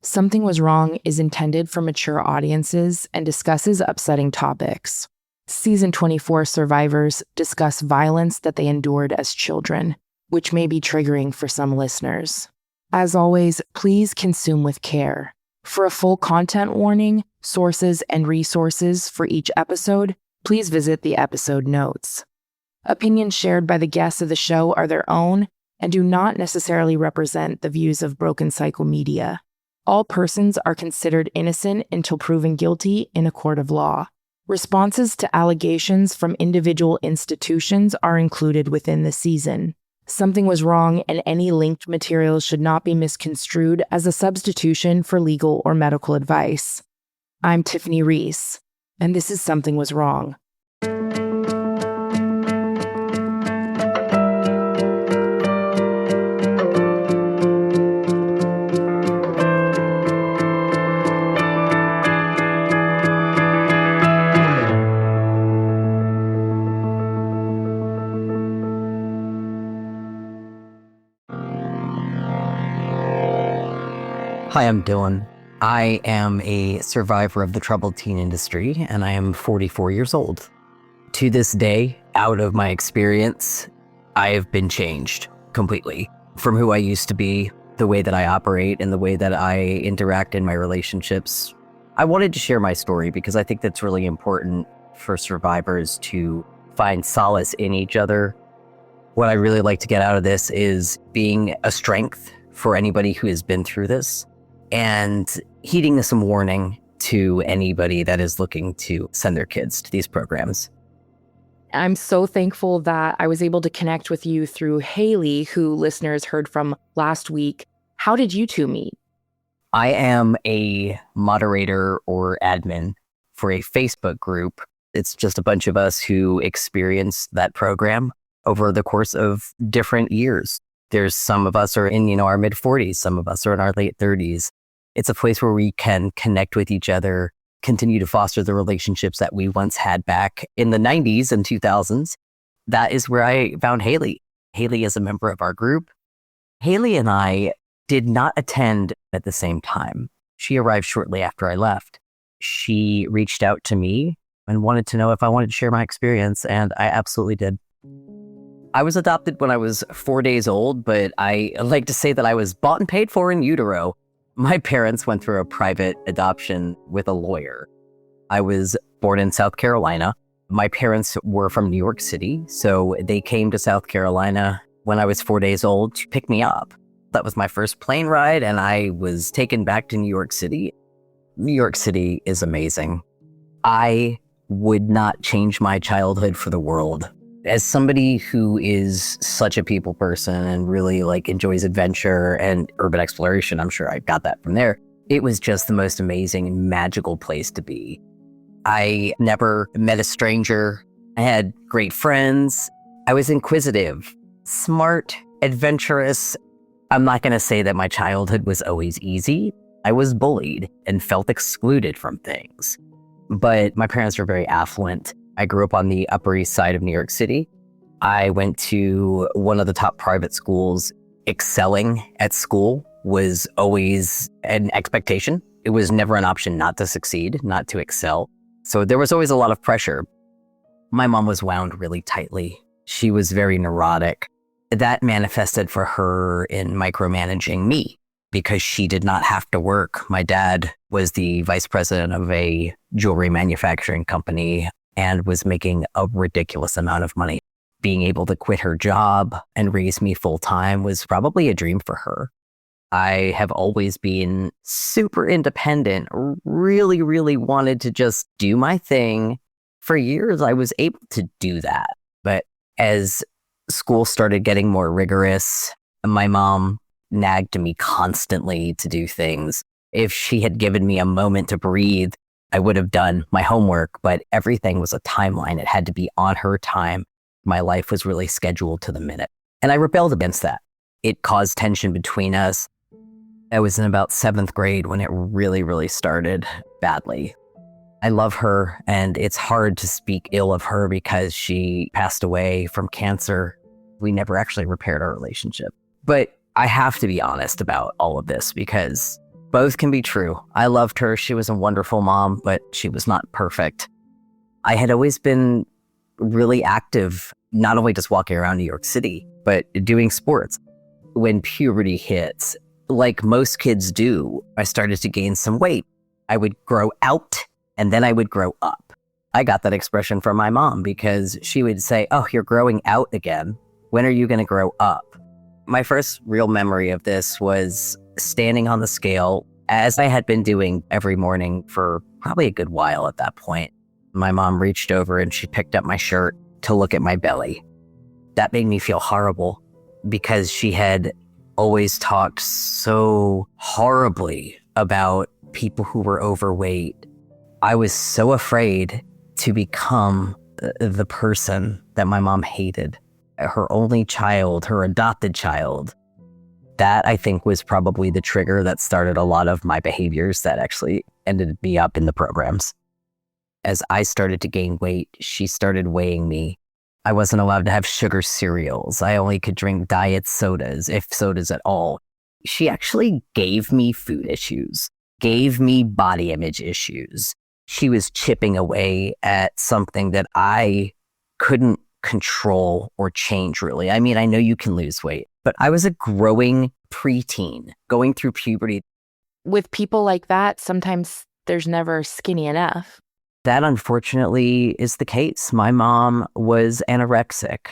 Something Was Wrong is intended for mature audiences and discusses upsetting topics. Season 24 survivors discuss violence that they endured as children, which may be triggering for some listeners. As always, please consume with care. For a full content warning, sources, and resources for each episode, please visit the episode notes. Opinions shared by the guests of the show are their own and do not necessarily represent the views of Broken Cycle Media. All persons are considered innocent until proven guilty in a court of law. Responses to allegations from individual institutions are included within the season. Something Was Wrong, and any linked materials should not be misconstrued as a substitution for legal or medical advice. I'm Tiffany Reese, and this is Something Was Wrong. Hi, I'm Dylan. I am a survivor of the troubled teen industry, and I am 44 years old. To this day, out of my experience, I have been changed completely from who I used to be, the way that I operate, and the way that I interact in my relationships. I wanted to share my story because I think that's really important for survivors to find solace in each other. What I really like to get out of this is being a strength for anybody who has been through this, and heeding some warning to anybody that is looking to send their kids to these programs. I'm so thankful that I was able to connect with you through Haley, who listeners heard from last week. How did you two meet? I am a moderator or admin for a Facebook group. It's just a bunch of us who experienced that program over the course of different years. There's some of us are in, our mid-40s, some of us are in our late 30s. It's a place where we can connect with each other, continue to foster the relationships that we once had back in the 90s and 2000s. That is where I found Haley. Haley is a member of our group. Haley and I did not attend at the same time. She arrived shortly after I left. She reached out to me and wanted to know if I wanted to share my experience, and I absolutely did. I was adopted when I was 4 days old, but I like to say that I was bought and paid for in utero. My parents went through a private adoption with a lawyer. I was born in South Carolina. My parents were from New York City, so they came to South Carolina when I was 4 days old to pick me up. That was my first plane ride, and I was taken back to New York City. New York City is amazing. I would not change my childhood for the world. As somebody who is such a people person and really enjoys adventure and urban exploration, I'm sure I got that from there. It was just the most amazing and magical place to be. I never met a stranger. I had great friends. I was inquisitive, smart, adventurous. I'm not going to say that my childhood was always easy. I was bullied and felt excluded from things. But my parents were very affluent. I grew up on the Upper East Side of New York City. I went to one of the top private schools. Excelling at school was always an expectation. It was never an option not to succeed, not to excel. So there was always a lot of pressure. My mom was wound really tightly. She was very neurotic. That manifested for her in micromanaging me because she did not have to work. My dad was the vice president of a jewelry manufacturing company and was making a ridiculous amount of money. Being able to quit her job and raise me full time was probably a dream for her. I have always been super independent, really, really wanted to just do my thing. For years, I was able to do that. But as school started getting more rigorous, my mom nagged me constantly to do things. If she had given me a moment to breathe, I would have done my homework, but everything was a timeline. It had to be on her time. My life was really scheduled to the minute. And I rebelled against that. It caused tension between us. I was in about 7th grade when it really, really started badly. I love her, and it's hard to speak ill of her because she passed away from cancer. We never actually repaired our relationship. But I have to be honest about all of this because Both can be true. I loved her. She was a wonderful mom, but she was not perfect. I had always been really active, not only just walking around New York City, but doing sports. When puberty hits, like most kids do, I started to gain some weight. I would grow out and then I would grow up. I got that expression from my mom because she would say, "Oh, you're growing out again. When are you going to grow up?" My first real memory of this was standing on the scale, as I had been doing every morning for probably a good while at that point. My mom reached over and she picked up my shirt to look at my belly. That made me feel horrible because she had always talked so horribly about people who were overweight. I was so afraid to become the person that my mom hated. Her only child, her adopted child. That, I think, was probably the trigger that started a lot of my behaviors that actually ended me up in the programs. As I started to gain weight, she started weighing me. I wasn't allowed to have sugar cereals. I only could drink diet sodas, if sodas at all. She actually gave me food issues, gave me body image issues. She was chipping away at something that I couldn't control or change, really. I mean, I know you can lose weight, but I was a growing preteen going through puberty. With people like that, sometimes there's never skinny enough. That, unfortunately, is the case. My mom was anorexic.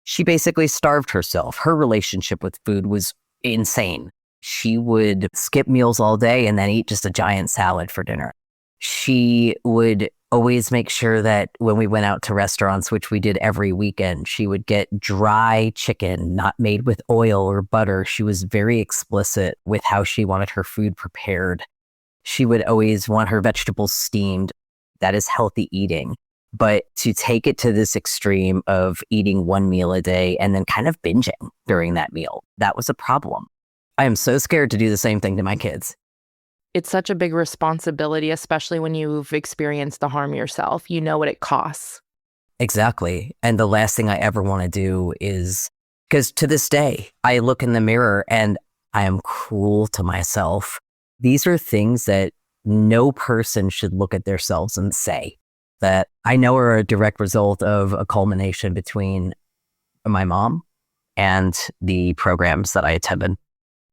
She basically starved herself. Her relationship with food was insane. She would skip meals all day and then eat just a giant salad for dinner. She would always make sure that when we went out to restaurants, which we did every weekend, she would get dry chicken, not made with oil or butter. She was very explicit with how she wanted her food prepared. She would always want her vegetables steamed. That is healthy eating. But to take it to this extreme of eating one meal a day and then kind of binging during that meal, that was a problem. I am so scared to do the same thing to my kids. It's such a big responsibility, especially when you've experienced the harm yourself. You know what it costs. Exactly. And the last thing I ever want to do is, because to this day, I look in the mirror and I am cruel to myself. These are things that no person should look at themselves and say that I know are a direct result of a culmination between my mom and the programs that I attended.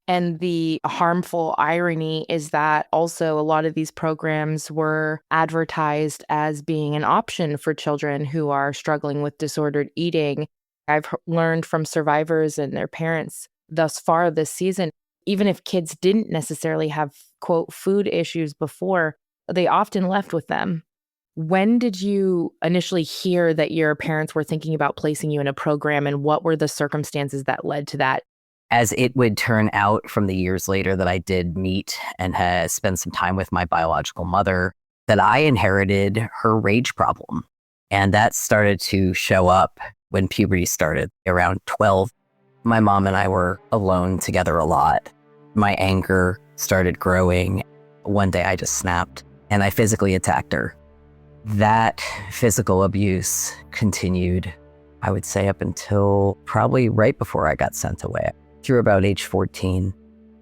And the harmful irony is that also a lot of these programs were advertised as being an option for children who are struggling with disordered eating. I've learned from survivors and their parents thus far this season, even if kids didn't necessarily have, quote, food issues before, they often left with them. When did you initially hear that your parents were thinking about placing you in a program, and what were the circumstances that led to that? As it would turn out from the years later that I did meet and had spent some time with my biological mother, that I inherited her rage problem. And that started to show up when puberty started around 12. My mom and I were alone together a lot. My anger started growing. One day I just snapped and I physically attacked her. That physical abuse continued, I would say, up until probably right before I got sent away. Through about age 14,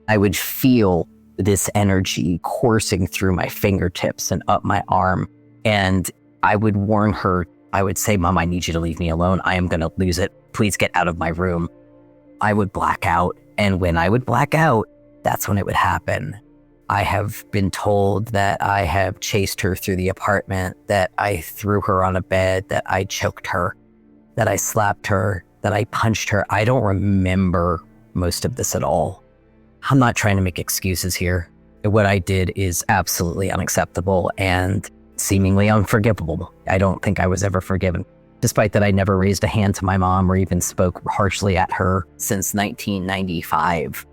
I would feel this energy coursing through my fingertips and up my arm. And I would warn her, I would say, "Mom, I need you to leave me alone. I am going to lose it. Please get out of my room." I would black out. And when I would black out, that's when it would happen. I have been told that I have chased her through the apartment, that I threw her on a bed, that I choked her, that I slapped her, that I punched her. I don't remember most of this at all. I'm not trying to make excuses here. What I did is absolutely unacceptable and seemingly unforgivable. I don't think I was ever forgiven, despite that I never raised a hand to my mom or even spoke harshly at her since 1995.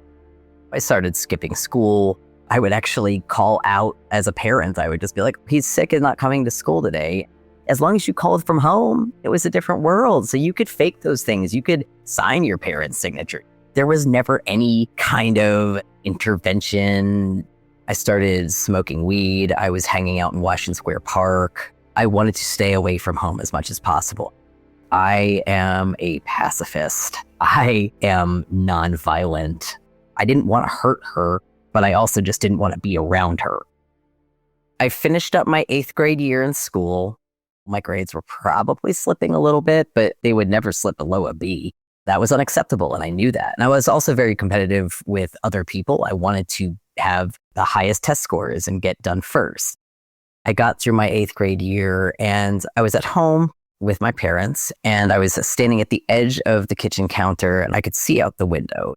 I started skipping school. I would actually call out as a parent. I would just be like, "He's sick and not coming to school today." As long as you called from home, it was a different world. So you could fake those things. You could sign your parents' signature. There was never any kind of intervention. I started smoking weed. I was hanging out in Washington Square Park. I wanted to stay away from home as much as possible. I am a pacifist. I am nonviolent. I didn't want to hurt her. but I also just didn't want to be around her. I finished up my 8th grade year in school. My grades were probably slipping a little bit, but they would never slip below a B. That was unacceptable, and I knew that. And I was also very competitive with other people. I wanted to have the highest test scores and get done first. I got through my 8th grade year, and I was at home with my parents, and I was standing at the edge of the kitchen counter, and I could see out the window.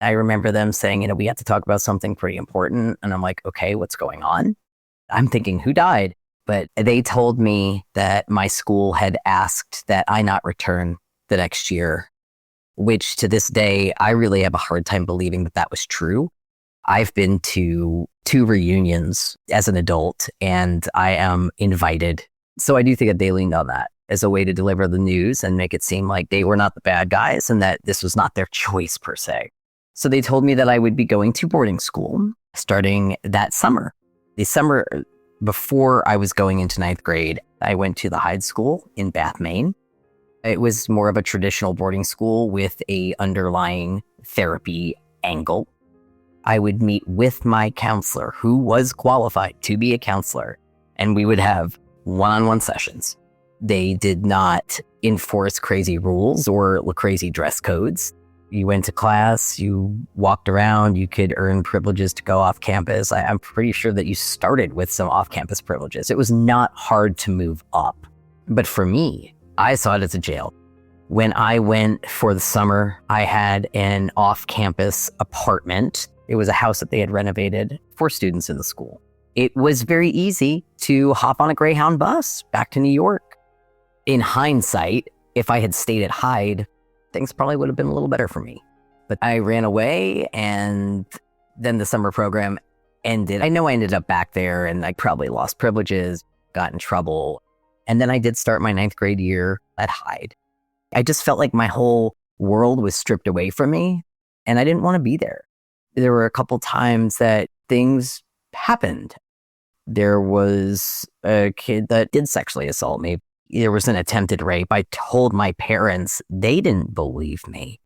I remember them saying, we have to talk about something pretty important. And I'm like, okay, what's going on? I'm thinking, who died? But they told me that my school had asked that I not return the next year, which to this day, I really have a hard time believing that that was true. I've been to 2 reunions as an adult, and I am invited. So I do think that they leaned on that as a way to deliver the news and make it seem like they were not the bad guys and that this was not their choice per se. So they told me that I would be going to boarding school starting that summer. The summer before I was going into 9th grade, I went to the Hyde School in Bath, Maine. It was more of a traditional boarding school with a underlying therapy angle. I would meet with my counselor, who was qualified to be a counselor, and we would have one-on-one sessions. They did not enforce crazy rules or crazy dress codes. You went to class, you walked around, you could earn privileges to go off campus. I'm pretty sure that you started with some off-campus privileges. It was not hard to move up. But for me, I saw it as a jail. When I went for the summer, I had an off-campus apartment. It was a house that they had renovated for students in the school. It was very easy to hop on a Greyhound bus back to New York. In hindsight, if I had stayed at Hyde, things probably would have been a little better for me. But I ran away, and then the summer program ended. I know I ended up back there, and I probably lost privileges, got in trouble. And then I did start my 9th grade year at Hyde. I just felt like my whole world was stripped away from me, and I didn't want to be there. There were a couple times that things happened. There was a kid that did sexually assault me. There was an attempted rape. I told my parents. They didn't believe me.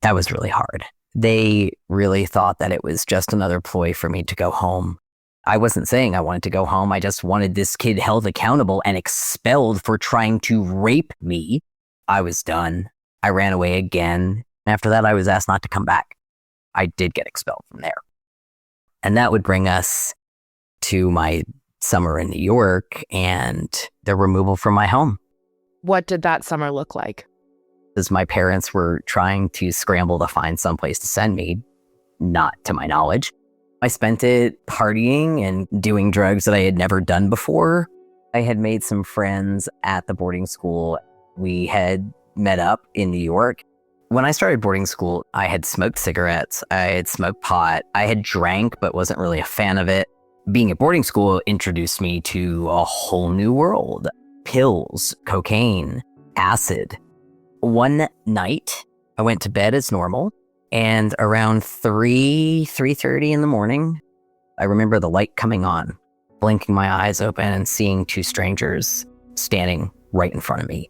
That was really hard. They really thought that it was just another ploy for me to go home. I wasn't saying I wanted to go home. I just wanted this kid held accountable and expelled for trying to rape me. I was done. I ran away again. After that, I was asked not to come back. I did get expelled from there. And that would bring us to my summer in New York and the removal from my home. What did that summer look like? As my parents were trying to scramble to find someplace to send me, not to my knowledge. I spent it partying and doing drugs that I had never done before. I had made some friends at the boarding school. We had met up in New York. When I started boarding school, I had smoked cigarettes, I had smoked pot, I had drank but wasn't really a fan of it. Being at boarding school introduced me to a whole new world. Pills, cocaine, acid. One night, I went to bed as normal, and around 3:30 in the morning, I remember the light coming on, blinking my eyes open and seeing 2 strangers standing right in front of me.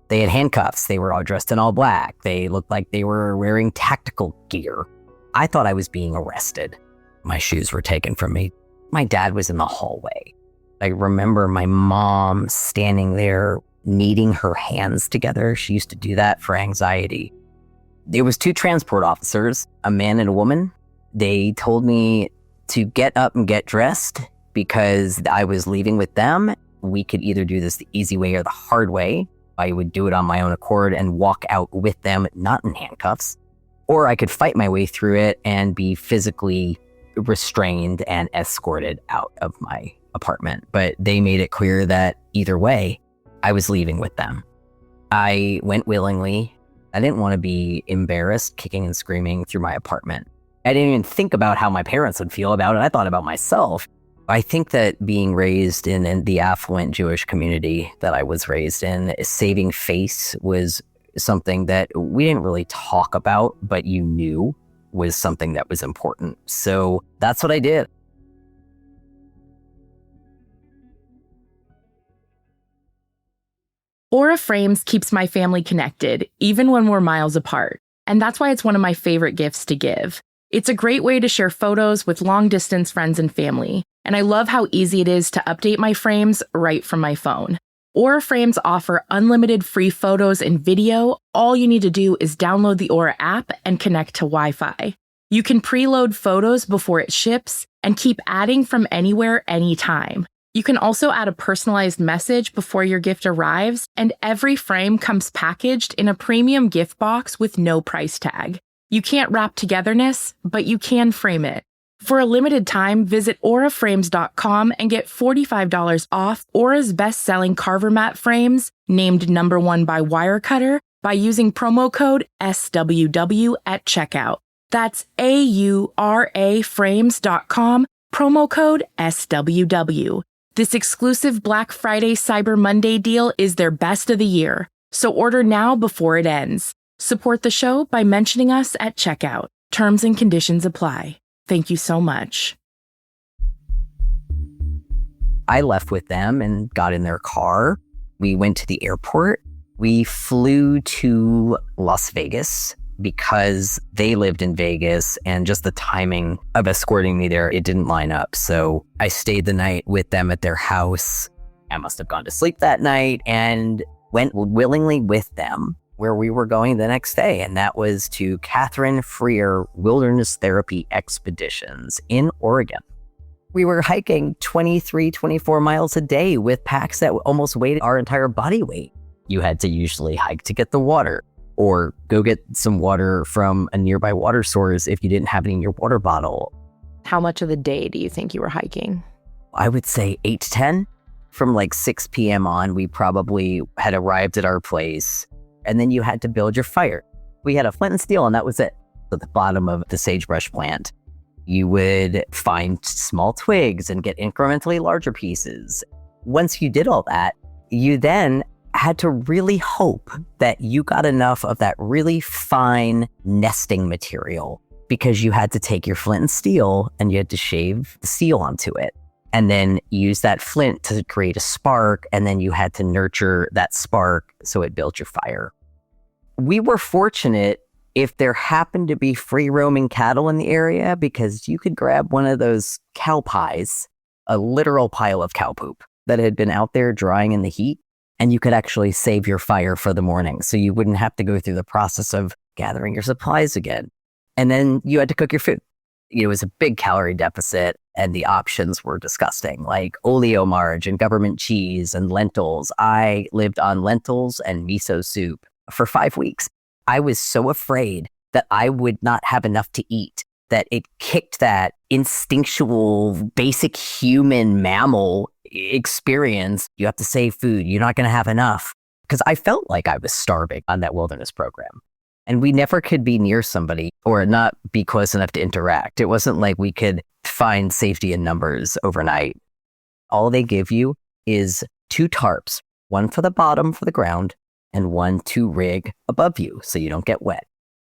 They had handcuffs. They were all dressed in all black. They looked like they were wearing tactical gear. I thought I was being arrested. My shoes were taken from me. My dad was in the hallway. I remember my mom standing there, kneading her hands together. She used to do that for anxiety. There was 2 transport officers, a man and a woman. They told me to get up and get dressed because I was leaving with them. We could either do this the easy way or the hard way. I would do it on my own accord and walk out with them, not in handcuffs. Or I could fight my way through it and be physically restrained and escorted out of my apartment. But they made it clear that either way, I was leaving with them. I went willingly. I didn't want to be embarrassed, kicking and screaming through my apartment. I didn't even think about how my parents would feel about it. I thought about myself. I think that being raised in the affluent Jewish community that I was raised in, saving face was something that we didn't really talk about, but you knew was something that was important. So that's what I did. Aura Frames keeps my family connected, even when we're miles apart. And that's why it's one of my favorite gifts to give. It's a great way to share photos with long-distance friends and family, and I love how easy it is to update my frames right from my phone. Aura frames offer unlimited free photos and video. All you need to do is download the Aura app and connect to Wi-Fi. You can preload photos before it ships and keep adding from anywhere, anytime. You can also add a personalized message before your gift arrives, and every frame comes packaged in a premium gift box with no price tag. You can't wrap togetherness, but you can frame it. For a limited time, visit auraframes.com and get $45 off Aura's best-selling Carver mat frames, named #1 by Wirecutter, by using promo code SWW at checkout. That's auraframes.com, promo code SWW. This exclusive Black Friday Cyber Monday deal is their best of the year, so order now before it ends. Support the show by mentioning us at checkout. Terms and conditions apply. Thank you so much. I left with them and got in their car. We went to the airport. We flew to Las Vegas because they lived in Vegas, and just the timing of escorting me there, it didn't line up. So I stayed the night with them at their house. I must have gone to sleep that night and went willingly with them where we were going the next day. And that was to Catherine Freer Wilderness Therapy Expeditions in Oregon. We were hiking 23, 24 miles a day with packs that almost weighed our entire body weight. You had to usually hike to get the water, or go get some water from a nearby water source if you didn't have it in your water bottle. How much of the day do you think you were hiking? I would say 8 to 10. From like 6 p.m. on, we probably had arrived at our place, and then you had to build your fire. We had a flint and steel, and that was it. At the bottom of the sagebrush plant, you would find small twigs and get incrementally larger pieces. Once you did all that, you then had to really hope that you got enough of that really fine nesting material, because you had to take your flint and steel and you had to shave the steel onto it and then use that flint to create a spark, and then you had to nurture that spark so it built your fire. We were fortunate if there happened to be free roaming cattle in the area, because you could grab one of those cow pies, a literal pile of cow poop that had been out there drying in the heat, and you could actually save your fire for the morning. So you wouldn't have to go through the process of gathering your supplies again. And then you had to cook your food. It was a big calorie deficit, and the options were disgusting, like oleomarge and government cheese and lentils. I lived on lentils and miso soup for 5 weeks. I was so afraid that I would not have enough to eat, that it kicked that instinctual, basic human mammal experience. You have to save food. You're not going to have enough. Because I felt like I was starving on that wilderness program. And we never could be near somebody or not be close enough to interact. It wasn't like we could find safety in numbers overnight. All they give you is 2 tarps, one for the bottom for the ground and one to rig above you so you don't get wet.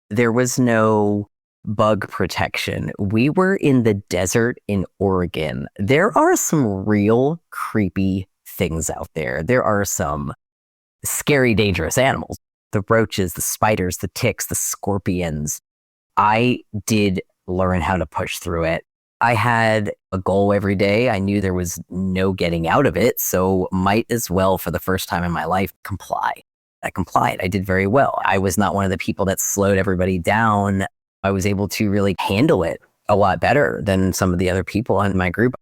There was no bug protection. We were in the desert in Oregon. There are some real creepy things out there. There are some scary, dangerous animals. The roaches, the spiders, the ticks, the scorpions. I did learn how to push through it. I had a goal every day. I knew there was no getting out of it, so might as well, for the first time in my life, comply. I complied. I did very well. I was not one of the people that slowed everybody down. I was able to really handle it a lot better than some of the other people in my group.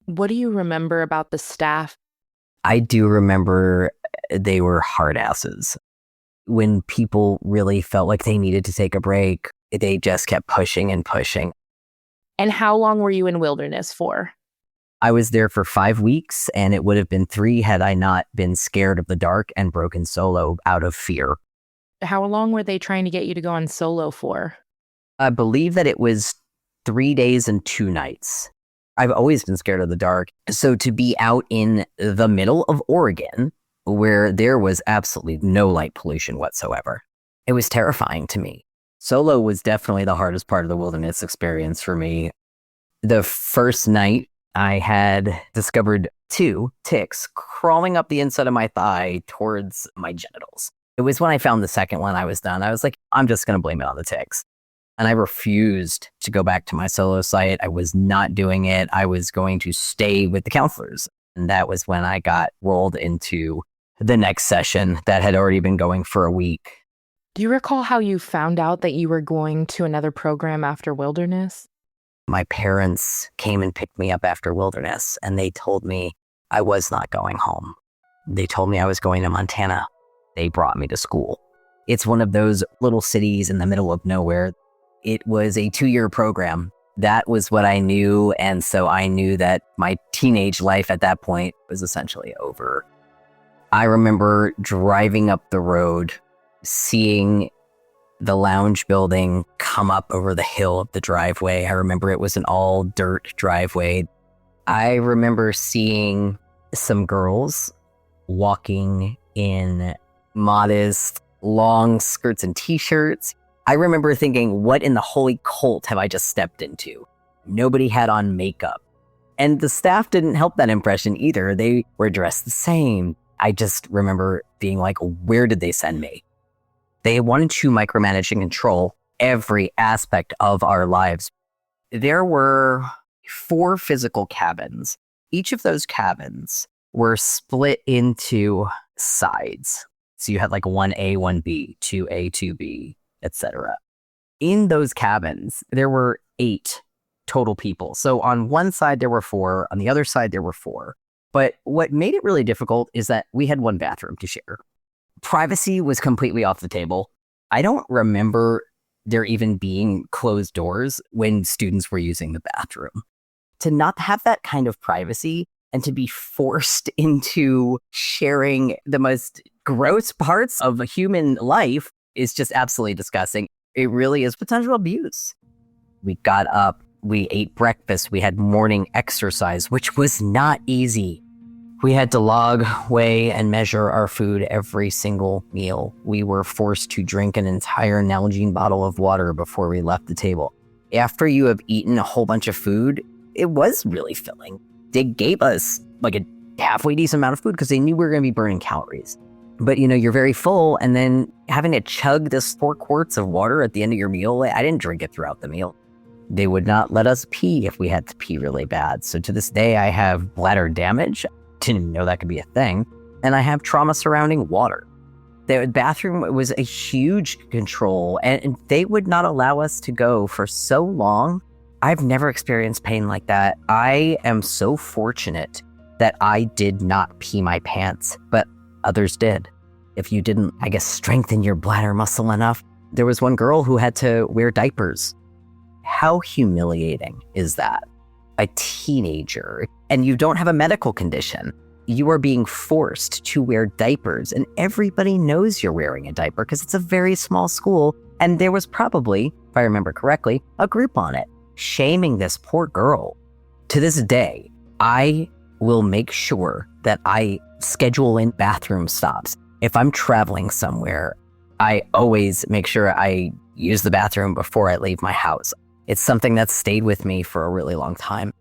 What do you remember about the staff? I do remember they were hard asses. When people really felt like they needed to take a break, they just kept pushing and pushing. And how long were you in wilderness for? I was there for 5 weeks, and it would have been 3 had I not been scared of the dark and broken solo out of fear. How long were they trying to get you to go on solo for? I believe that it was 3 days and 2 nights. I've always been scared of the dark. So to be out in the middle of Oregon, where there was absolutely no light pollution whatsoever, it was terrifying to me. Solo was definitely the hardest part of the wilderness experience for me. The first night, I had discovered 2 ticks crawling up the inside of my thigh towards my genitals. It was when I found the second one I was done. I was like, I'm just going to blame it on the ticks. And I refused to go back to my solo site. I was not doing it. I was going to stay with the counselors. And that was when I got rolled into the next session that had already been going for a week. Do you recall how you found out that you were going to another program after Wilderness? My parents came and picked me up after Wilderness, and they told me I was not going home. They told me I was going to Montana. They brought me to school. It's one of those little cities in the middle of nowhere. It was a 2-year program. That was what I knew, and so I knew that my teenage life at that point was essentially over. I remember driving up the road, seeing the lounge building come up over the hill of the driveway. I remember it was an all dirt driveway. I remember seeing some girls walking in modest long skirts and t-shirts. I remember thinking, what in the holy cult have I just stepped into? Nobody had on makeup. And the staff didn't help that impression either. They were dressed the same. I just remember being like, where did they send me? They wanted to micromanage and control every aspect of our lives. There were 4 physical cabins. Each of those cabins were split into sides. So you had like 1A, 1B, 2A, 2B, etc. In those cabins, there were 8 total people. So on one side, there were 4. On the other side, there were 4. But what made it really difficult is that we had one bathroom to share. Privacy was completely off the table. I don't remember there even being closed doors when students were using the bathroom. To not have that kind of privacy and to be forced into sharing the most gross parts of a human life is just absolutely disgusting. It really is potential abuse. We got up, we ate breakfast, we had morning exercise, which was not easy. We had to log, weigh, and measure our food every single meal. We were forced to drink an entire Nalgene bottle of water before we left the table. After you have eaten a whole bunch of food, it was really filling. They gave us like a halfway decent amount of food because they knew we were going to be burning calories. But you're very full, and then having to chug this 4 quarts of water at the end of your meal, I didn't drink it throughout the meal. They would not let us pee if we had to pee really bad. So to this day, I have bladder damage. Didn't even know that could be a thing. And I have trauma surrounding water. The bathroom was a huge control, and they would not allow us to go for so long. I've never experienced pain like that. I am so fortunate that I did not pee my pants, but others did. If you didn't, strengthen your bladder muscle enough. There was one girl who had to wear diapers. How humiliating is that? A teenager, and you don't have a medical condition. You are being forced to wear diapers, and everybody knows you're wearing a diaper because it's a very small school, and there was probably, if I remember correctly, a group on it shaming this poor girl. To this day, I will make sure that I schedule in bathroom stops. If I'm traveling somewhere, I always make sure I use the bathroom before I leave my house. It's something that's stayed with me for a really long time.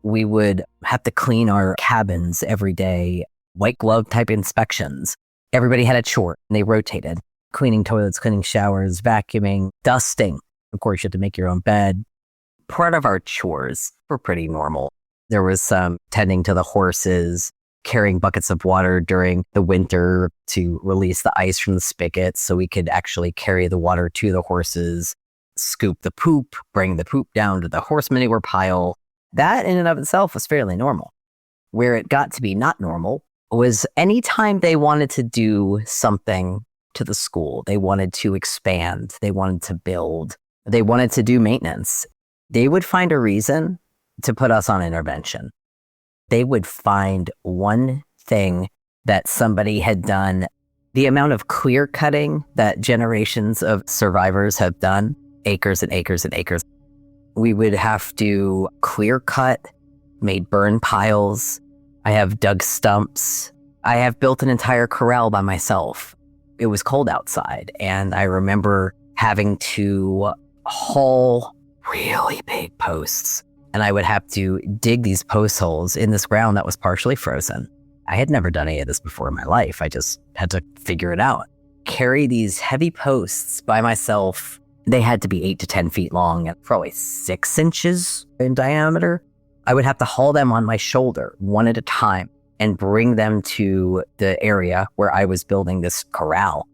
We would have to clean our cabins every day, white glove type inspections. Everybody had a chore, and they rotated. Cleaning toilets, cleaning showers, vacuuming, dusting. Of course, you had to make your own bed. Part of our chores were pretty normal. There was some tending to the horses, carrying buckets of water during the winter to release the ice from the spigots so we could actually carry the water to the horses, scoop the poop, bring the poop down to the horse manure pile. That in and of itself was fairly normal. Where it got to be not normal was anytime they wanted to do something to the school, they wanted to expand, they wanted to build, they wanted to do maintenance, they would find a reason to put us on intervention. They would find one thing that somebody had done. The amount of clear cutting that generations of survivors have done, acres and acres and acres. We would have to clear cut, made burn piles. I have dug stumps. I have built an entire corral by myself. It was cold outside, and I remember having to haul really big posts. And I would have to dig these post holes in this ground that was partially frozen. I had never done any of this before in my life. I just had to figure it out. Carry these heavy posts by myself They had to be 8 to 10 feet long and probably 6 inches in diameter. I would have to haul them on my shoulder one at a time and bring them to the area where I was building this corral.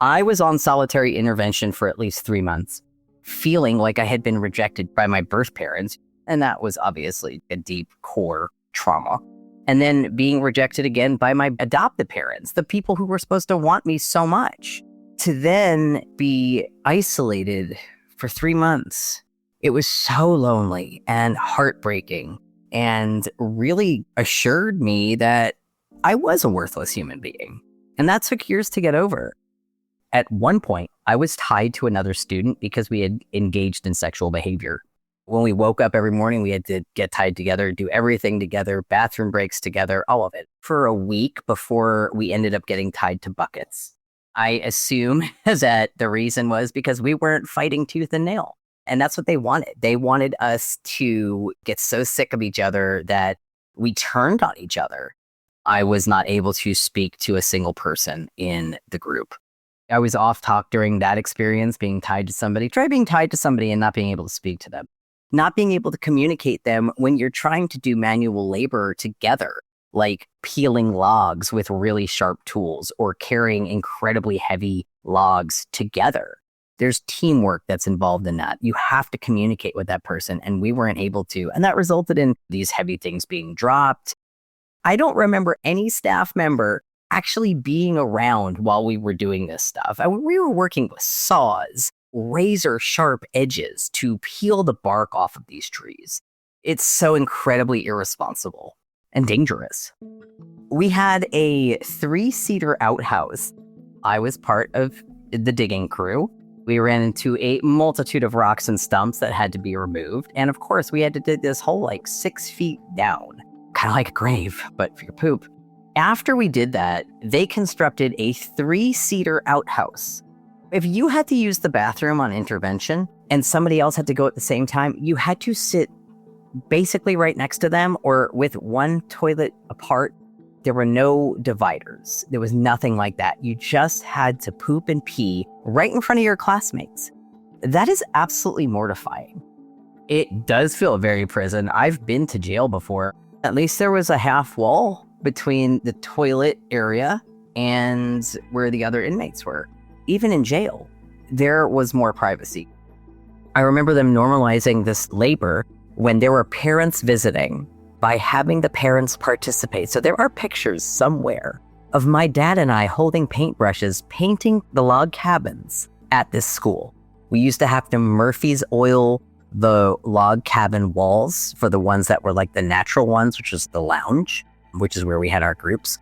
I was on solitary intervention for at least 3 months, feeling like I had been rejected by my birth parents, and that was obviously a deep core trauma. And then being rejected again by my adopted parents, the people who were supposed to want me so much. To then be isolated for 3 months, it was so lonely and heartbreaking, and really assured me that I was a worthless human being. And that took years to get over. At one point, I was tied to another student because we had engaged in sexual behavior. When we woke up every morning, we had to get tied together, do everything together, bathroom breaks together, all of it, for a week before we ended up getting tied to buckets. I assume that the reason was because we weren't fighting tooth and nail. And that's what they wanted. They wanted us to get so sick of each other that we turned on each other. I was not able to speak to a single person in the group. I was off talk during that experience, being tied to somebody. Try being tied to somebody and not being able to speak to them. Not being able to communicate them when you're trying to do manual labor together, like peeling logs with really sharp tools or carrying incredibly heavy logs together. There's teamwork that's involved in that. You have to communicate with that person, and we weren't able to. And that resulted in these heavy things being dropped. I don't remember any staff member actually being around while we were doing this stuff. We were working with saws, razor sharp edges to peel the bark off of these trees. It's so incredibly irresponsible and dangerous. We had a 3-seater outhouse. I was part of the digging crew. We ran into a multitude of rocks and stumps that had to be removed. And of course, we had to dig this hole like 6 feet down, kind of like a grave, but for your poop. After we did that, they constructed a 3-seater outhouse. If you had to use the bathroom on intervention and somebody else had to go at the same time, you had to sit basically right next to them or with one toilet apart. There were no dividers. There was nothing like that. You just had to poop and pee right in front of your classmates. That is absolutely mortifying. It does feel very prison. I've been to jail before. At least there was a half wall between the toilet area and where the other inmates were. Even in jail, there was more privacy. I remember them normalizing this labor when there were parents visiting by having the parents participate. So there are pictures somewhere of my dad and I holding paintbrushes, painting the log cabins at this school. We used to have to Murphy's oil the log cabin walls for the ones that were like the natural ones, which is the lounge, which is where we had our groups.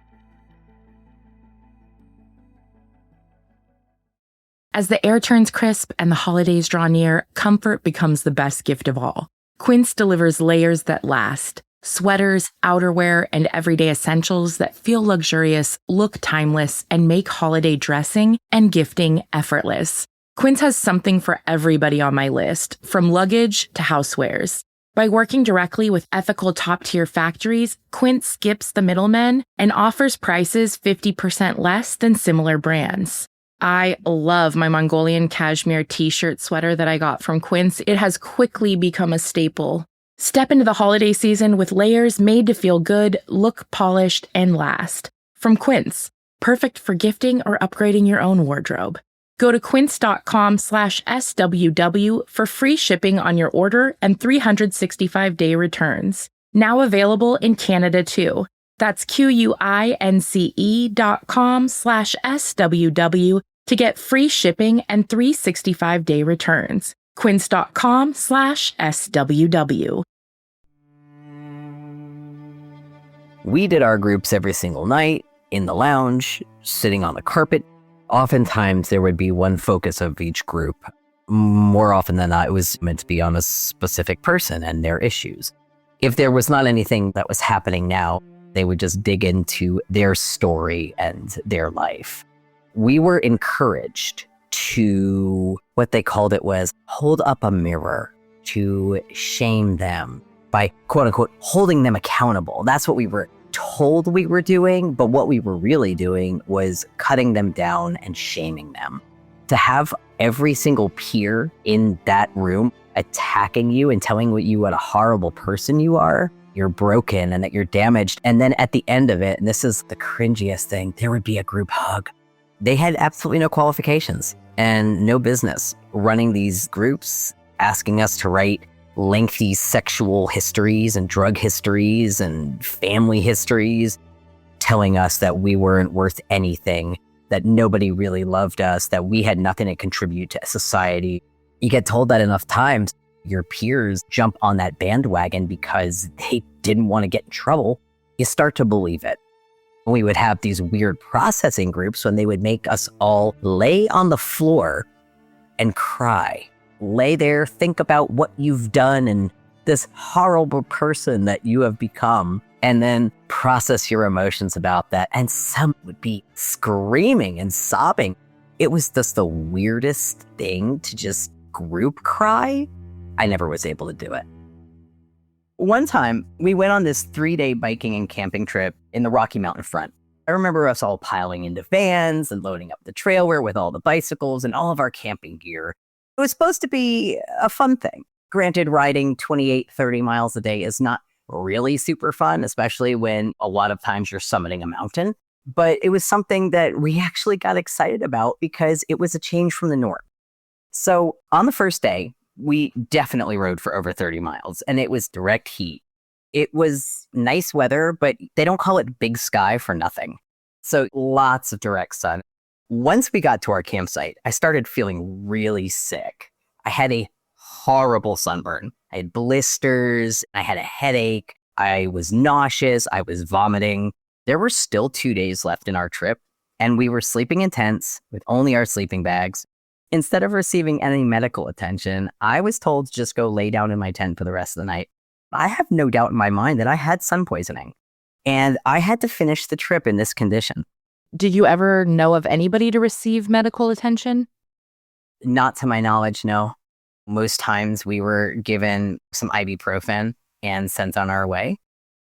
As the air turns crisp and the holidays draw near, comfort becomes the best gift of all. Quince delivers layers that last. Sweaters, outerwear, and everyday essentials that feel luxurious, look timeless, and make holiday dressing and gifting effortless. Quince has something for everybody on my list, from luggage to housewares. By working directly with ethical top-tier factories, Quince skips the middlemen and offers prices 50% less than similar brands. I love my Mongolian cashmere t-shirt sweater that I got from Quince. It has quickly become a staple. Step into the holiday season with layers made to feel good, look polished, and last. From Quince, perfect for gifting or upgrading your own wardrobe. Go to quince.com/SWW for free shipping on your order and 365-day returns. Now available in Canada too. That's QUINCE.com/SWW to get free shipping and 365-day returns. Quince.com/SWW. We did our groups every single night in the lounge, sitting on the carpet. Oftentimes there would be one focus of each group. More often than not, it was meant to be on a specific person and their issues. If there was not anything that was happening now, they would just dig into their story and their life. We were encouraged to, what they called it was, hold up a mirror to shame them by, quote unquote, holding them accountable. That's what we were told we were doing, but what we were really doing was cutting them down and shaming them. To have every single peer in that room attacking you and telling you what a horrible person you are, you're broken and that you're damaged. And then at the end of it, and this is the cringiest thing, there would be a group hug. They had absolutely no qualifications and no business running these groups, asking us to write lengthy sexual histories and drug histories and family histories, telling us that we weren't worth anything, that nobody really loved us, that we had nothing to contribute to society. You get told that enough times, your peers jump on that bandwagon because they didn't want to get in trouble. You start to believe it. We would have these weird processing groups when they would make us all lay on the floor and cry. Lay there, think about what you've done and this horrible person that you have become, and then process your emotions about that. And some would be screaming and sobbing. It was just the weirdest thing to just group cry. I never was able to do it. One time, we went on this 3-day biking and camping trip in the Rocky Mountain front. I remember us all piling into vans and loading up the trailer with all the bicycles and all of our camping gear. It was supposed to be a fun thing. Granted, riding 28, 30 miles a day is not really super fun, especially when a lot of times you're summiting a mountain. But it was something that we actually got excited about because it was a change from the norm. So on the first day, we definitely rode for over 30 miles, and it was direct heat. It was nice weather, but they don't call it big sky for nothing. So lots of direct sun. Once we got to our campsite, I started feeling really sick. I had a horrible sunburn. I had blisters. I had a headache. I was nauseous. I was vomiting. There were still 2 days left in our trip, and we were sleeping in tents with only our sleeping bags. Instead of receiving any medical attention, I was told to just go lay down in my tent for the rest of the night. I have no doubt in my mind that I had sun poisoning, and I had to finish the trip in this condition. Did you ever know of anybody to receive medical attention? Not to my knowledge, no. Most times we were given some ibuprofen and sent on our way.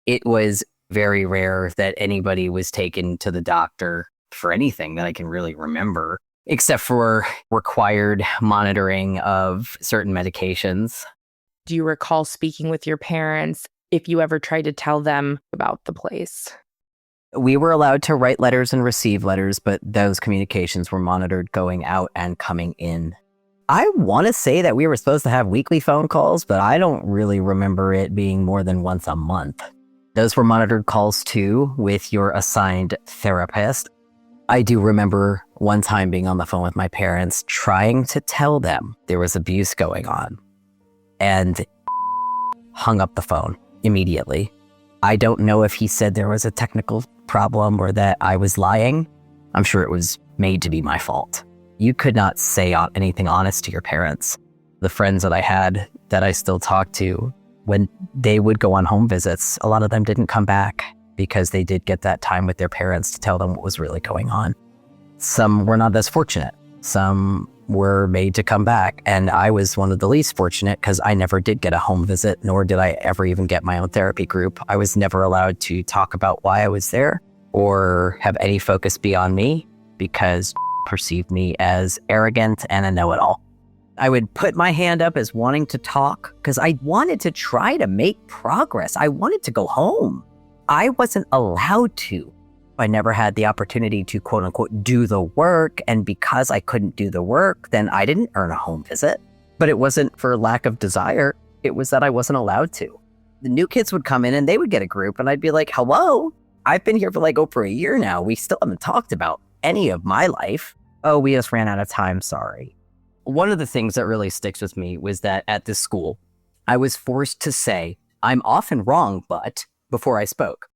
It was very rare that anybody was taken to the doctor for anything that I can really remember, except for required monitoring of certain medications. Do you recall speaking with your parents if you ever tried to tell them about the place? We were allowed to write letters and receive letters, but those communications were monitored going out and coming in. I want to say that we were supposed to have weekly phone calls, but I don't really remember it being more than once a month. Those were monitored calls too, with your assigned therapist. I do remember one time being on the phone with my parents, trying to tell them there was abuse going on, and hung up the phone immediately. I don't know if he said there was a technical problem or that I was lying. I'm sure it was made to be my fault. You could not say anything honest to your parents. The friends that I had that I still talk to, when they would go on home visits, a lot of them didn't come back because they did get that time with their parents to tell them what was really going on. Some were not as fortunate. Some were made to come back. And I was one of the least fortunate because I never did get a home visit, nor did I ever even get my own therapy group. I was never allowed to talk about why I was there or have any focus be on me because perceived me as arrogant and a know-it-all. I would put my hand up as wanting to talk because I wanted to try to make progress. I wanted to go home. I wasn't allowed to. I never had the opportunity to quote unquote do the work. And because I couldn't do the work, then I didn't earn a home visit. But it wasn't for lack of desire. It was that I wasn't allowed to. The new kids would come in and they would get a group and I'd be like, hello, I've been here for like over a year now. We still haven't talked about any of my life. Oh, we just ran out of time. Sorry. One of the things that really sticks with me was that at this school, I was forced to say, I'm often wrong, but before I spoke.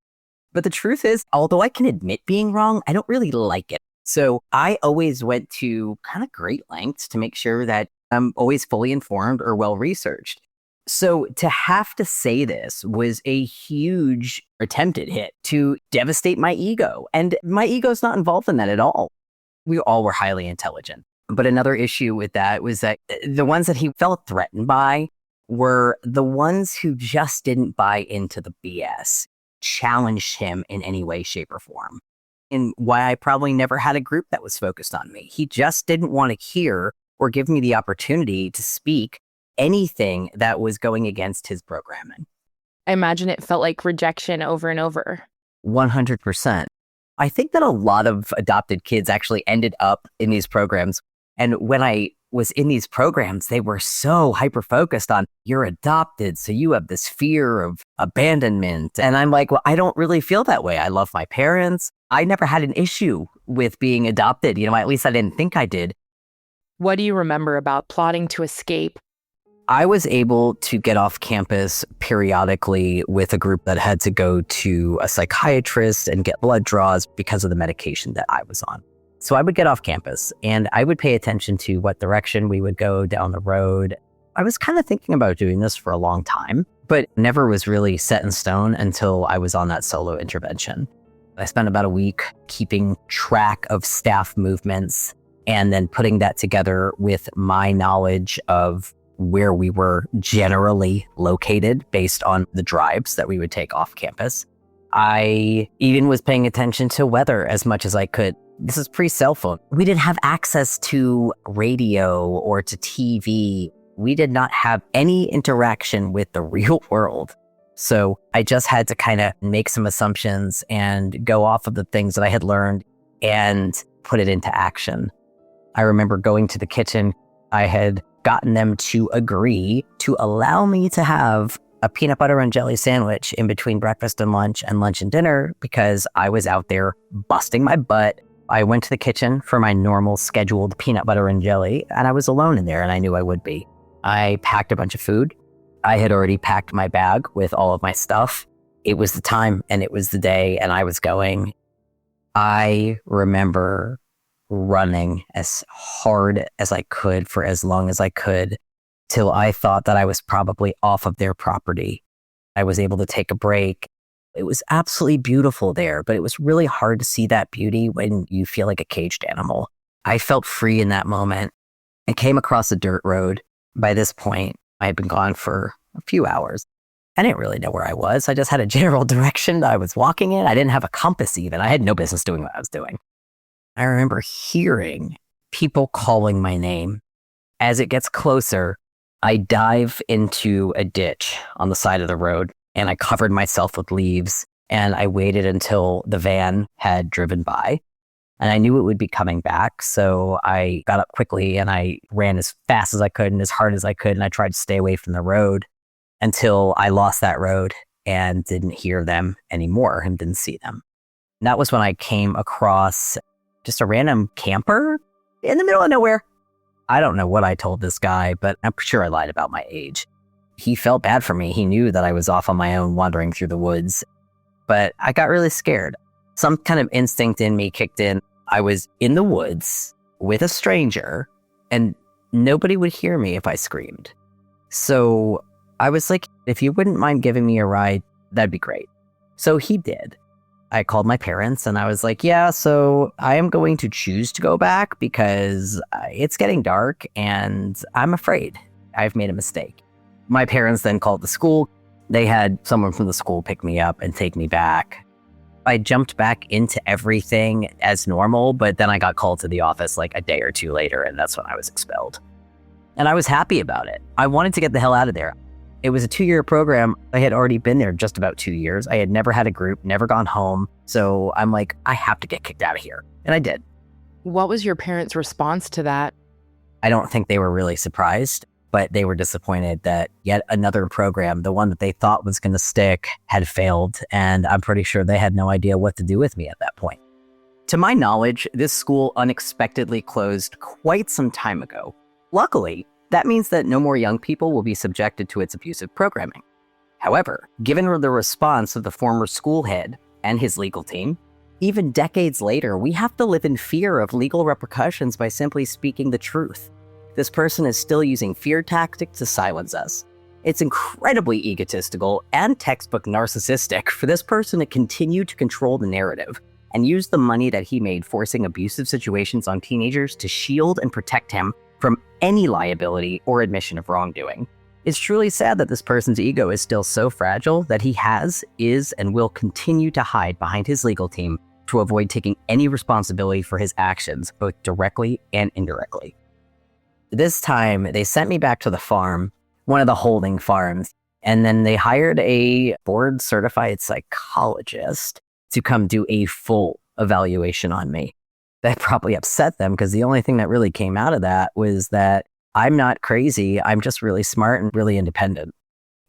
But the truth is, although I can admit being wrong, I don't really like it. So I always went to kind of great lengths to make sure that I'm always fully informed or well-researched. So to have to say this was a huge attempted hit to devastate my ego. And my ego's not involved in that at all. We all were highly intelligent. But another issue with that was that the ones that he felt threatened by were the ones who just didn't buy into the BS, challenged him in any way, shape, or form. and why I probably never had a group that was focused on me. He just didn't want to hear or give me the opportunity to speak anything that was going against his programming. I imagine it felt like rejection over and over. 100%. I think that a lot of adopted kids actually ended up in these programs. And when I was in these programs, they were so hyper-focused on, you're adopted, so you have this fear of abandonment. And I'm like, well, I don't really feel that way. I love my parents. I never had an issue with being adopted. At least I didn't think I did. What do you remember about plotting to escape? I was able to get off campus periodically with a group that had to go to a psychiatrist and get blood draws because of the medication that I was on. So I would get off campus and I would pay attention to what direction we would go down the road. I was kind of thinking about doing this for a long time, but never was really set in stone until I was on that solo intervention. I spent about a week keeping track of staff movements and then putting that together with my knowledge of where we were generally located based on the drives that we would take off campus. I even was paying attention to weather as much as I could. This is pre-cell phone. We didn't have access to radio or to TV. We did not have any interaction with the real world. So I just had to kind of make some assumptions and go off of the things that I had learned and put it into action. I remember going to the kitchen. I had gotten them to agree to allow me to have a peanut butter and jelly sandwich in between breakfast and lunch and dinner because I was out there busting my butt. I went to the kitchen for my normal scheduled peanut butter and jelly, and I was alone in there, and I knew I would be. I packed a bunch of food. I had already packed my bag with all of my stuff. It was the time, and it was the day, and I was going. I remember running as hard as I could for as long as I could till I thought that I was probably off of their property. I was able to take a break. It was absolutely beautiful there, but it was really hard to see that beauty when you feel like a caged animal. I felt free in that moment and came across a dirt road. By this point, I had been gone for a few hours. I didn't really know where I was. I just had a general direction that I was walking in. I didn't have a compass even. I had no business doing what I was doing. I remember hearing people calling my name. As it gets closer, I dive into a ditch on the side of the road and I covered myself with leaves and I waited until the van had driven by and I knew it would be coming back. So I got up quickly and I ran as fast as I could and as hard as I could. And I tried to stay away from the road until I lost that road and didn't hear them anymore and didn't see them. And that was when I came across just a random camper in the middle of nowhere. I don't know what I told this guy, but I'm sure I lied about my age. He felt bad for me. He knew that I was off on my own wandering through the woods, but I got really scared. Some kind of instinct in me kicked in. I was in the woods with a stranger and nobody would hear me if I screamed. So I was like, if you wouldn't mind giving me a ride, that'd be great. So he did. I called my parents and I was like, yeah, so I am going to choose to go back because it's getting dark and I'm afraid I've made a mistake. My parents then called the school. They had someone from the school pick me up and take me back. I jumped back into everything as normal, but then I got called to the office like a day or two later and that's when I was expelled. And I was happy about it. I wanted to get the hell out of there. It was a 2-year program. I had already been there just about 2 years. I had never had a group, never gone home. So I'm like, I have to get kicked out of here. And I did. What was your parents' response to that? I don't think they were really surprised, but they were disappointed that yet another program, the one that they thought was going to stick, had failed. And I'm pretty sure they had no idea what to do with me at that point. To my knowledge, this school unexpectedly closed quite some time ago. Luckily, that means that no more young people will be subjected to its abusive programming. However, given the response of the former school head and his legal team, even decades later, we have to live in fear of legal repercussions by simply speaking the truth. This person is still using fear tactics to silence us. It's incredibly egotistical and textbook narcissistic for this person to continue to control the narrative and use the money that he made forcing abusive situations on teenagers to shield and protect him from any liability or admission of wrongdoing. It's truly sad that this person's ego is still so fragile that he has, is, and will continue to hide behind his legal team to avoid taking any responsibility for his actions, both directly and indirectly. This time, they sent me back to the farm, one of the holding farms, and then they hired a board-certified psychologist to come do a full evaluation on me. That probably upset them because the only thing that really came out of that was that I'm not crazy. I'm just really smart and really independent.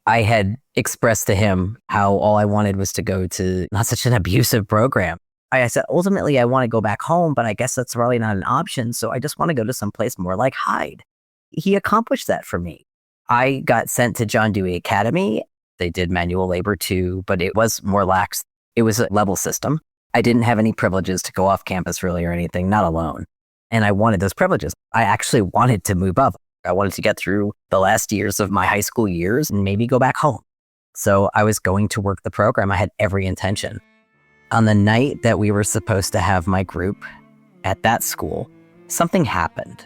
I had expressed to him how all I wanted was to go to not such an abusive program. I said, ultimately, I want to go back home, but I guess that's probably not an option. So I just want to go to someplace more like Hyde. He accomplished that for me. I got sent to John Dewey Academy. They did manual labor too, but it was more lax. It was a level system. I didn't have any privileges to go off campus really or anything, not alone. And I wanted those privileges. I actually wanted to move up. I wanted to get through the last years of my high school years and maybe go back home. So I was going to work the program. I had every intention. On the night that we were supposed to have my group at that school, something happened.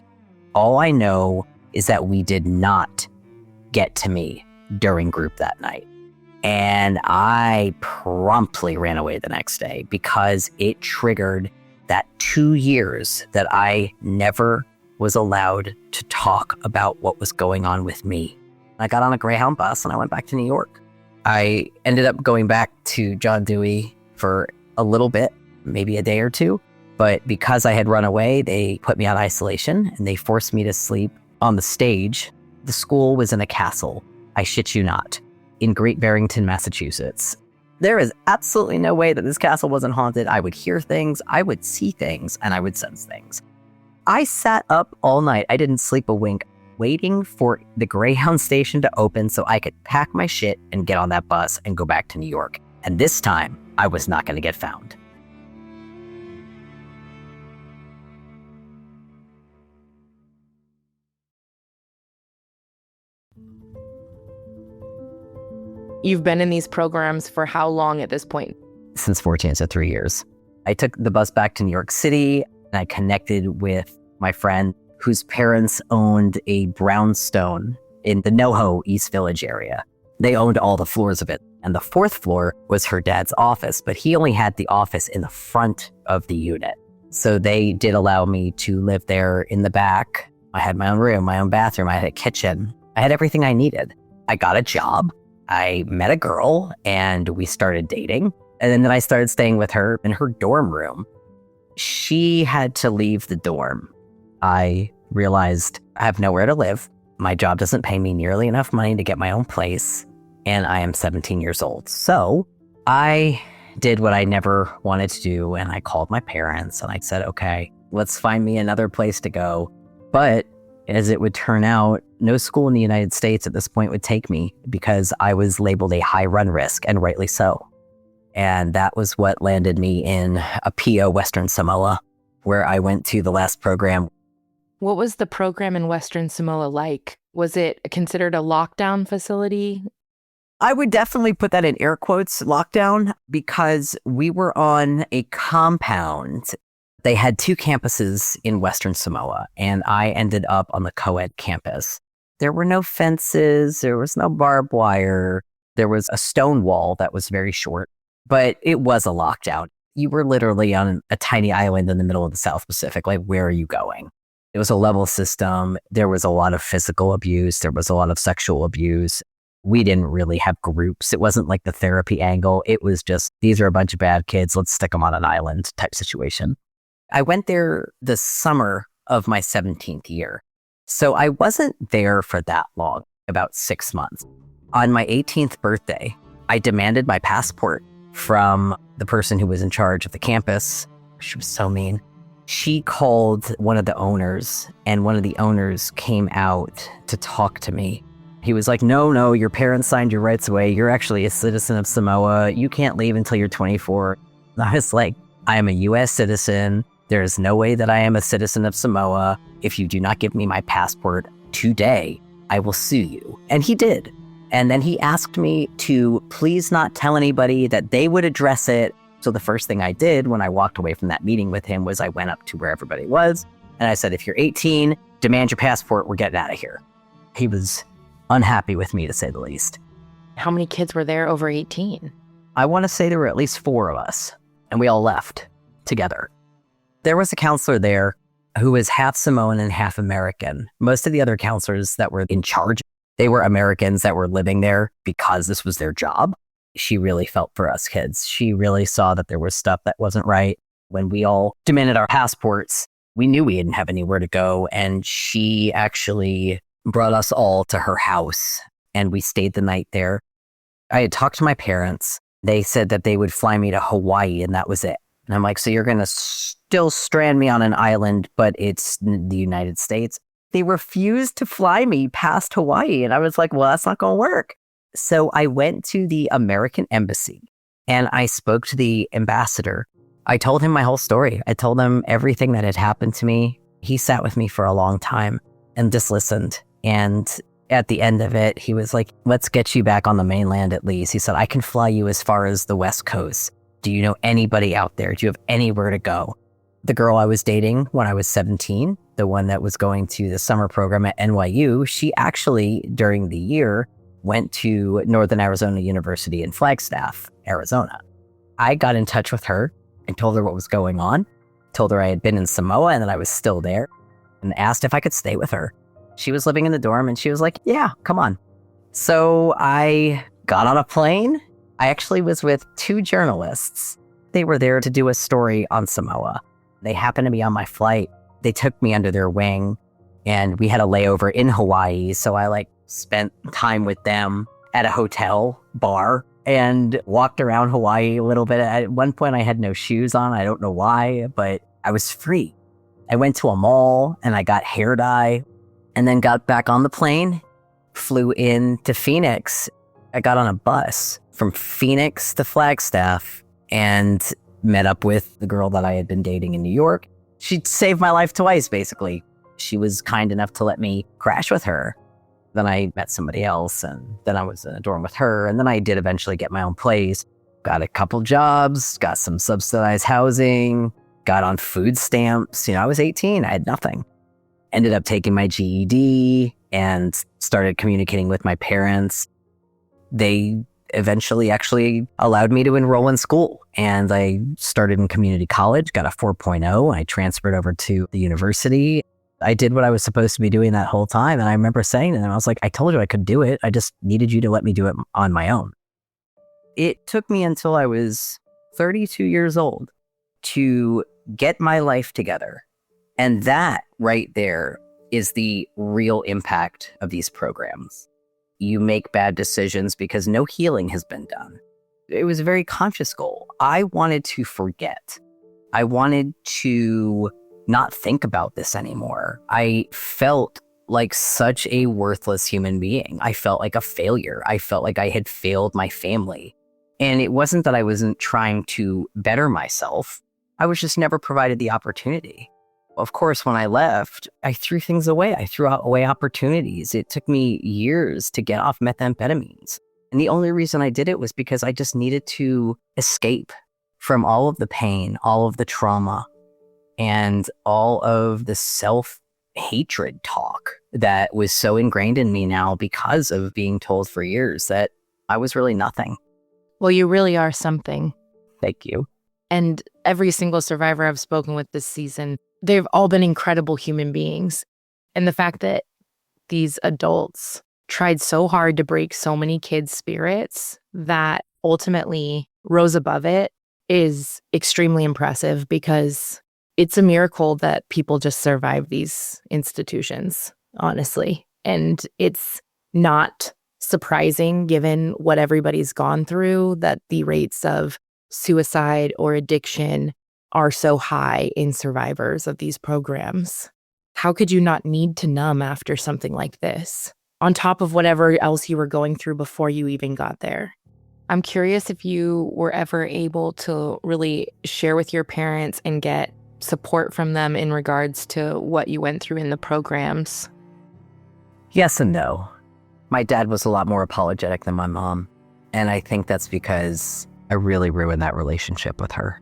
All I know is that we did not get to me during group that night. And I promptly ran away the next day because it triggered that 2 years that I never was allowed to talk about what was going on with me. I got on a Greyhound bus and I went back to New York. I ended up going back to John Dewey for a little bit, maybe a day or two. But because I had run away, they put me on isolation and they forced me to sleep on the stage. The school was in a castle, I shit you not, in Great Barrington, Massachusetts. There is absolutely no way that this castle wasn't haunted. I would hear things, I would see things, and I would sense things. I sat up all night. I didn't sleep a wink, waiting for the Greyhound station to open so I could pack my shit and get on that bus and go back to New York. And this time, I was not going to get found. You've been in these programs for how long at this point? Since 14, so 3 years. I took the bus back to New York City and I connected with my friend whose parents owned a brownstone in the NoHo East Village area. They owned all the floors of it. And the 4th floor was her dad's office, but he only had the office in the front of the unit. So they did allow me to live there in the back. I had my own room, my own bathroom, I had a kitchen. I had everything I needed. I got a job. I met a girl and we started dating. And then I started staying with her in her dorm room. She had to leave the dorm. I realized I have nowhere to live. My job doesn't pay me nearly enough money to get my own place. And I am 17 years old. So I did what I never wanted to do. And I called my parents and I said, okay, let's find me another place to go. But as it would turn out, no school in the United States at this point would take me because I was labeled a high run risk, and rightly so. And that was what landed me in Apia, Western Samoa, where I went to the last program. What was the program in Western Samoa like? Was it considered a lockdown facility? I would definitely put that in air quotes, lockdown, because we were on a compound. They had 2 campuses in Western Samoa, and I ended up on the co-ed campus. There were no fences, there was no barbed wire, there was a stone wall that was very short, but it was a lockdown. You were literally on a tiny island in the middle of the South Pacific. Like, where are you going? It was a level system. There was a lot of physical abuse. There was a lot of sexual abuse. We didn't really have groups. It wasn't like the therapy angle. It was just, these are a bunch of bad kids. Let's stick them on an island type situation. I went there the summer of my 17th year. So I wasn't there for that long, about 6 months. On my 18th birthday, I demanded my passport from the person who was in charge of the campus. She was so mean. She called one of the owners, and one of the owners came out to talk to me. He was like, no, your parents signed your rights away. You're actually a citizen of Samoa. You can't leave until you're 24. And I was like, I am a U.S. citizen. There is no way that I am a citizen of Samoa. If you do not give me my passport today, I will sue you. And he did. And then he asked me to please not tell anybody, that they would address it. So the first thing I did when I walked away from that meeting with him was I went up to where everybody was. And I said, if you're 18, demand your passport. We're getting out of here. He was unhappy with me, to say the least. How many kids were there over 18? I want to say there were at least 4 of us, and we all left. together. There was a counselor there who was half Samoan and half American. Most of the other counselors that were in charge, they were Americans that were living there because this was their job. She really felt for us kids. She really saw that there was stuff that wasn't right. When we all demanded our passports, we knew we didn't have anywhere to go. And she actually brought us all to her house and we stayed the night there. I had talked to my parents. They said that they would fly me to Hawaii and that was it. And I'm like, so you're going to still strand me on an island, but it's the United States. They refused to fly me past Hawaii. And I was like, well, that's not going to work. So I went to the American embassy and I spoke to the ambassador. I told him my whole story. I told him everything that had happened to me. He sat with me for a long time and just listened. And at the end of it, he was like, let's get you back on the mainland at least. He said, I can fly you as far as the West Coast. Do you know anybody out there? Do you have anywhere to go? The girl I was dating when I was 17, the one that was going to the summer program at NYU, she actually, during the year, went to Northern Arizona University in Flagstaff, Arizona. I got in touch with her and told her what was going on, told her I had been in Samoa and that I was still there, and asked if I could stay with her. She was living in the dorm and she was like, yeah, come on. So I got on a plane. I actually was with 2 journalists. They were there to do a story on Samoa. They happened to be on my flight. They took me under their wing and we had a layover in Hawaii. So I spent time with them at a hotel bar and walked around Hawaii a little bit. At one point I had no shoes on. I don't know why, but I was free. I went to a mall and I got hair dye and then got back on the plane, flew in to Phoenix. I got on a bus from Phoenix to Flagstaff and met up with the girl that I had been dating in New York. She saved my life twice, basically. She was kind enough to let me crash with her. Then I met somebody else, and then I was in a dorm with her, and then I did eventually get my own place. Got a couple jobs, got some subsidized housing, got on food stamps. I was 18, I had nothing. Ended up taking my GED and started communicating with my parents. They eventually actually allowed me to enroll in school. And I started in community college, got a 4.0. I transferred over to the university. I did what I was supposed to be doing that whole time. And I remember saying to them, I was like, I told you I could do it. I just needed you to let me do it on my own. It took me until I was 32 years old to get my life together. And that right there is the real impact of these programs. You make bad decisions because no healing has been done. It was a very conscious goal. I wanted to forget. I wanted to not think about this anymore. I felt like such a worthless human being. I felt like a failure. I felt like I had failed my family. And it wasn't that I wasn't trying to better myself. I was just never provided the opportunity. Of course, when I left, I threw things away. I threw away opportunities. It took me years to get off methamphetamines. And the only reason I did it was because I just needed to escape from all of the pain, all of the trauma, and all of the self-hatred talk that was so ingrained in me now because of being told for years that I was really nothing. Well, you really are something. Thank you. And every single survivor I've spoken with this season, they've all been incredible human beings. And the fact that these adults tried so hard to break so many kids' spirits that ultimately rose above it is extremely impressive, because it's a miracle that people just survive these institutions, honestly. And it's not surprising, given what everybody's gone through, that the rates of suicide or addiction are so high in survivors of these programs. How could you not need to numb after something like this, on top of whatever else you were going through before you even got there? I'm curious if you were ever able to really share with your parents and get support from them in regards to what you went through in the programs. Yes and no. My dad was a lot more apologetic than my mom. And I think that's because I really ruined that relationship with her,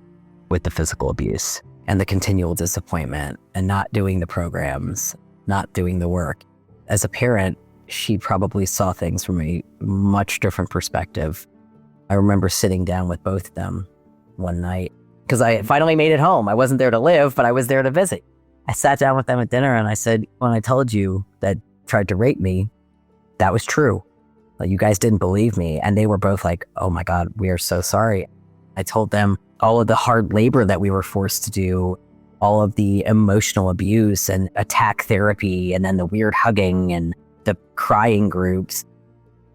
with the physical abuse and the continual disappointment and not doing the programs, not doing the work. As a parent, she probably saw things from a much different perspective. I remember sitting down with both of them one night, because I finally made it home. I wasn't there to live, but I was there to visit. I sat down with them at dinner and I said, when I told you that tried to rape me, that was true. Like, you guys didn't believe me. And they were both like, oh my God, we are so sorry. I told them all of the hard labor that we were forced to do, all of the emotional abuse and attack therapy, and then the weird hugging and the crying groups.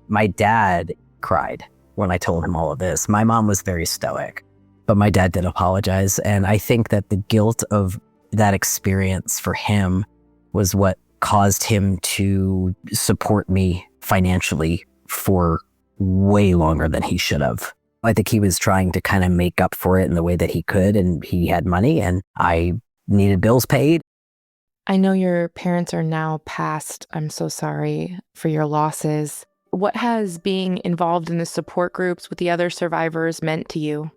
My dad cried when I told him all of this. My mom was very stoic, but my dad did apologize. And I think that the guilt of that experience for him was what caused him to support me financially for way longer than he should have. I think he was trying to kind of make up for it in the way that he could, and he had money and I needed bills paid. I know your parents are now passed. I'm so sorry for your losses. What has being involved in the support groups with the other survivors meant to you?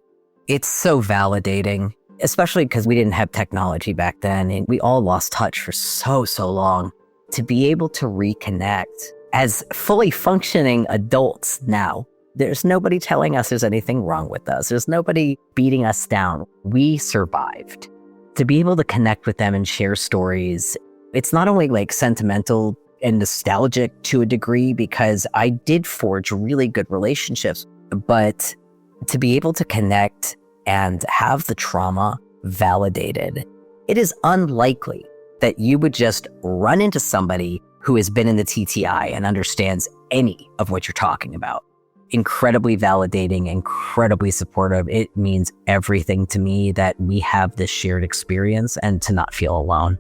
It's so validating, especially because we didn't have technology back then and we all lost touch for so long. To be able to reconnect as fully functioning adults now, there's nobody telling us there's anything wrong with us. There's nobody beating us down. We survived. To be able to connect with them and share stories, it's not only like sentimental and nostalgic to a degree, because I did forge really good relationships, but to be able to connect and have the trauma validated, it is unlikely that you would just run into somebody who has been in the TTI and understands any of what you're talking about. Incredibly validating, incredibly supportive. It means everything to me that we have this shared experience and to not feel alone.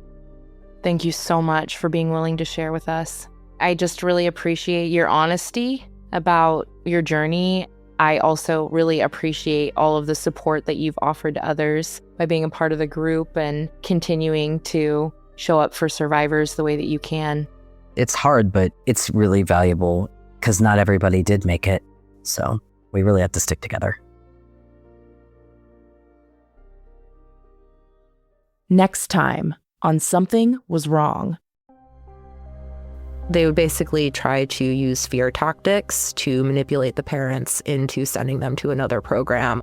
Thank you so much for being willing to share with us. I just really appreciate your honesty about your journey. I also really appreciate all of the support that you've offered to others by being a part of the group and continuing to show up for survivors the way that you can. It's hard, but it's really valuable because not everybody did make it. So we really have to stick together. Next time on Something Was Wrong. They would basically try to use fear tactics to manipulate the parents into sending them to another program.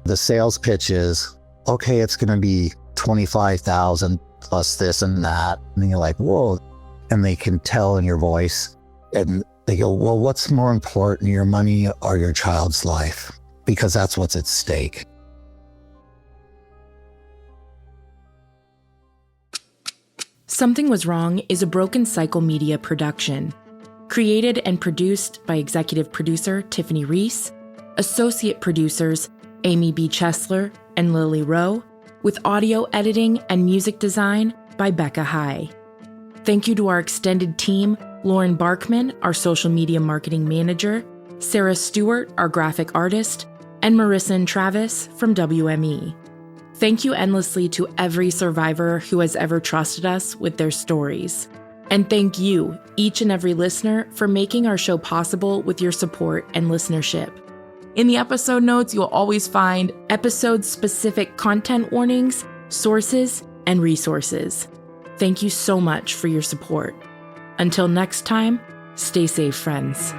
The sales pitch is, okay, it's going to be $25,000 plus this and that. And you're like, whoa. And they can tell in your voice. And they go, well, what's more important, your money or your child's life? Because that's what's at stake. Something Was Wrong is a Broken Cycle Media production. Created and produced by executive producer Tiffany Reese, associate producers Amy B. Chesler and Lily Rowe, with audio editing and music design by Becca High. Thank you to our extended team, Lauren Barkman, our social media marketing manager, Sarah Stewart, our graphic artist, and Marissa and Travis from WME. Thank you endlessly to every survivor who has ever trusted us with their stories. And thank you, each and every listener, for making our show possible with your support and listenership. In the episode notes, you'll always find episode-specific content warnings, sources, and resources. Thank you so much for your support. Until next time, stay safe, friends.